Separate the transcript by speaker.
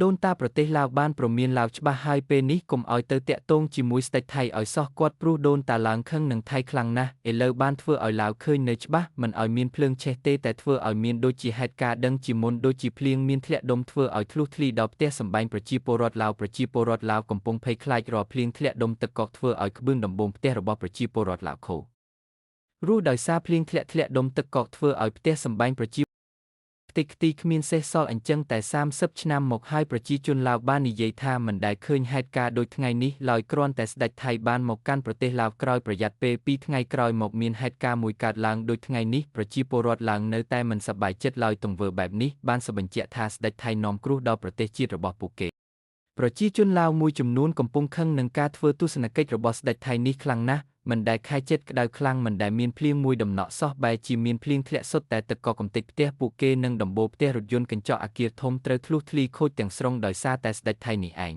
Speaker 1: ដូនតាប្រទេសឡាវបានព្រមានឡាវច្បាស់ហើយពេលនេះកុំឲ្យទៅតាក់ទងជាមួយស្ដេចថៃឲ្យសោះគាត់ព្រោះដូនតាឡើងខឹងនឹងថៃខ្លាំងណាស់ឥឡូវបានធ្វើឲ្យឡាវឃើញនៅច្បាស់មិនឲ្យមានភ្លើងឆេះទេតែធ្វើឲ្យមានដូចជាហេតុការណ៍ដឹងជាមុនដូចជាភ្លៀងមានធ្លាក់ដុំធ្វើឲ្យធ្លុះធ្លីដល់ផ្ទះសម្បែងប្រជាពលរដ្ឋឡាវកំពុងភ័យខ្លាចរាល់ភ្លៀងធ្លាក់ដុំទឹកកកធ្វើឲ្យក្បឿងដំបូងផ្ទះរបស់ប្រជាពលរដ្ឋឡាវខូចរស់ដោយសារភ្លៀងធ្លាក់ដុំទឹកកកធ្វើឲ្យផ្ទះសម្បែងប្រជាខ្ទេចខ្ទីគ្មានសេះសល់អញ្ចឹងតែ30ឆ្នាំមកហើយប្រជាជនឡាវបាននិយាយថាមិនដែលឃើញហេតុការណ៍ដូចថ្ងៃនេះឡើយគ្រាន់តែស្ដេចថៃបានមកកាន់ប្រទេសឡាវក្រោយប្រយ័ត្នពេល2ថ្ងៃក្រោយមកមានហេតុការណ៍មួយកើតឡើងដូចថ្ងៃនេះប្រជាពលរដ្ឋឡើងនៅតែមិនសប្បាយចិត្តឡើយទង្វើបែបនេះបានសបញ្ជាក់ថាស្ដេចថៃនាំគ្រោះដល់ប្រទេសជាតិរបស់ពួកគេប្រជាជនឡាវមួយចំនួនកំពុងខឹងនឹងការធ្វើទស្សនកិច្ចរបស់ស្ដេចថៃនេះខ្លាំងណាស់មិនដែលខែចិត្តក្តៅខ្លាំងមិនដែលមានភ្លៀងមួយដំណក់សោះបែរជាមានភ្លៀងធ្លាក់សុទ្ធតែទឹកកកកំទេចផ្ទះពួកគេនិងដំបូលផ្ទះរថយន្តកញ្ចក់អគារធំត្រូវធ្លុះធ្លីខូចទាំងស្រុងដោយសារតែស្ដេចថៃនេះឯង